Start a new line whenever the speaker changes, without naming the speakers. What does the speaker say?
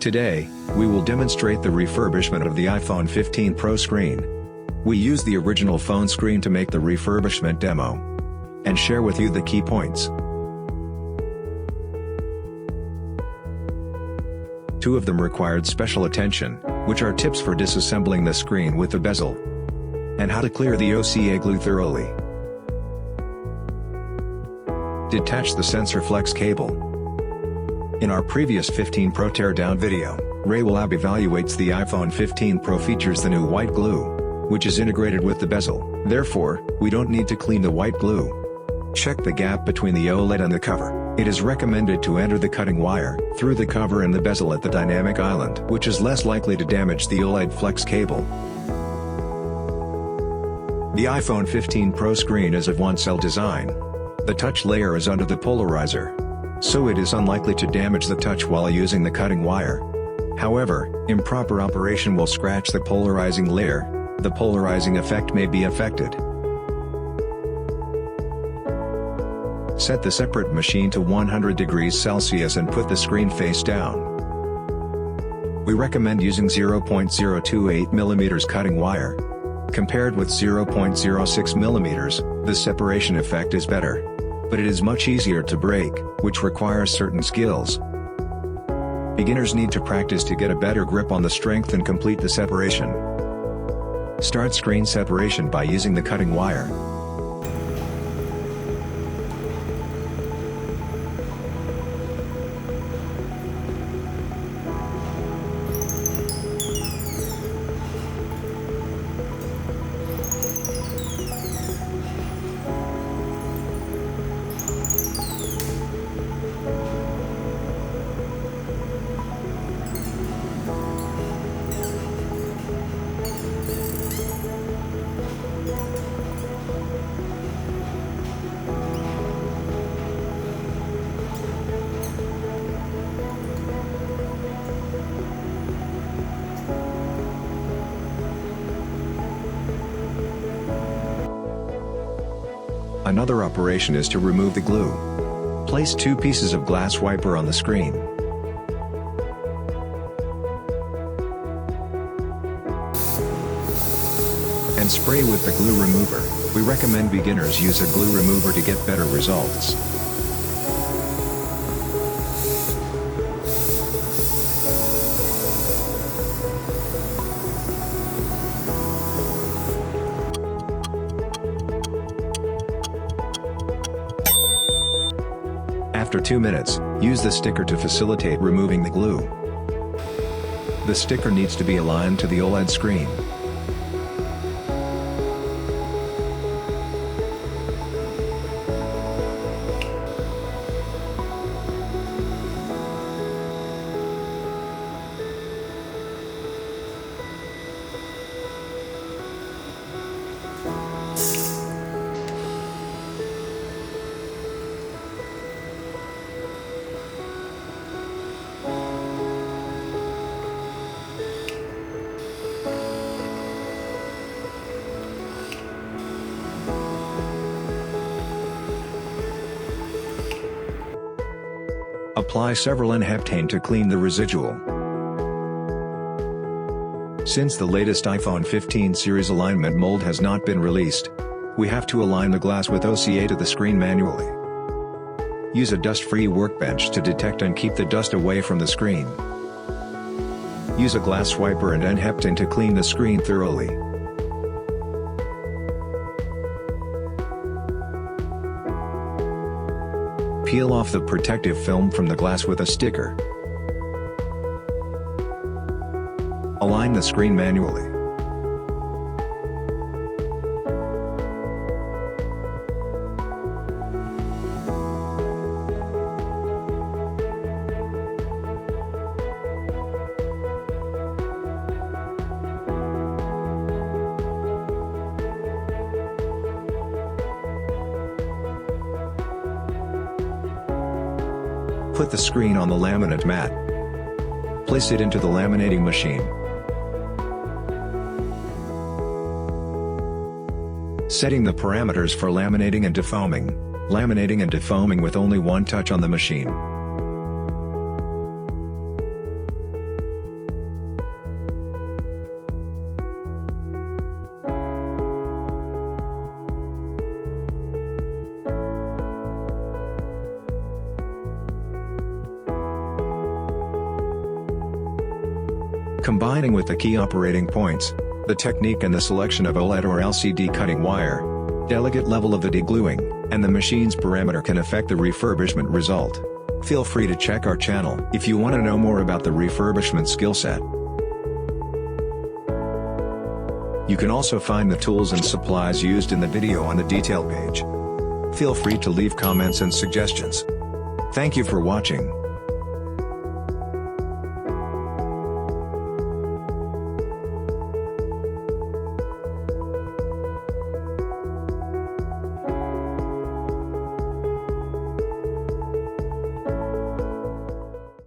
Today, we will demonstrate the refurbishment of the iPhone 15 Pro screen. We used the original phone screen to make the refurbishment demo and share with you the key points. Two of them required special attention, which are tips for disassembling the screen with the bezel and how to clear the OCA glue thoroughly. Detach the sensor flex cable. In our previous 15 Pro teardown video, REWA Lab evaluates the iPhone 15 Pro features the new white glue, which is integrated with the bezel. Therefore, we don't need to clean the white glue. Check the gap between the OLED and the cover. It is recommended to enter the cutting wire through the cover and the bezel at the dynamic island, which is less likely to damage the OLED flex cable. The iPhone 15 Pro screen is of one-cell design. The touch layer is under the polarizer, so it is unlikely to damage the touch while using the cutting wire. However, improper operation will scratch the polarizing layer. The polarizing effect may be affected. Set the separate machine to 100 degrees Celsius and put the screen face down. We recommend using 0.028 mm cutting wire. Compared with 0.06 mm, the separation effect is better. But it is much easier to break, which requires certain skills. Beginners need to practice to get a better grip on the strength and complete the separation. Start screen separation by using the cutting wire. Another operation is to remove the glue. Place two pieces of glass wiper on the screen. And spray with the glue remover. We recommend beginners use a glue remover to get better results. After 2 minutes, use the sticker to facilitate removing the glue. The sticker needs to be aligned to the OLED screen. Apply several N-heptane to clean the residual. Since the latest iPhone 15 series alignment mold has not been released, we have to align the glass with OCA to the screen manually. Use a dust-free workbench to detect and keep the dust away from the screen. Use a glass wiper and N-heptane to clean the screen thoroughly. Peel off the protective film from the glass with a sticker. Align the screen manually. Put the screen on the laminate mat. Place it into the laminating machine. Setting the parameters for laminating and defoaming. Laminating and defoaming with only one touch on the machine. Combining with the key operating points, the technique and the selection of OLED or LCD cutting wire, delicate level of the degluing, and the machine's parameter can affect the refurbishment result. Feel free to check our channel if you want to know more about the refurbishment skill set. You can also find the tools and supplies used in the video on the detail page. Feel free to leave comments and suggestions. Thank you for watching.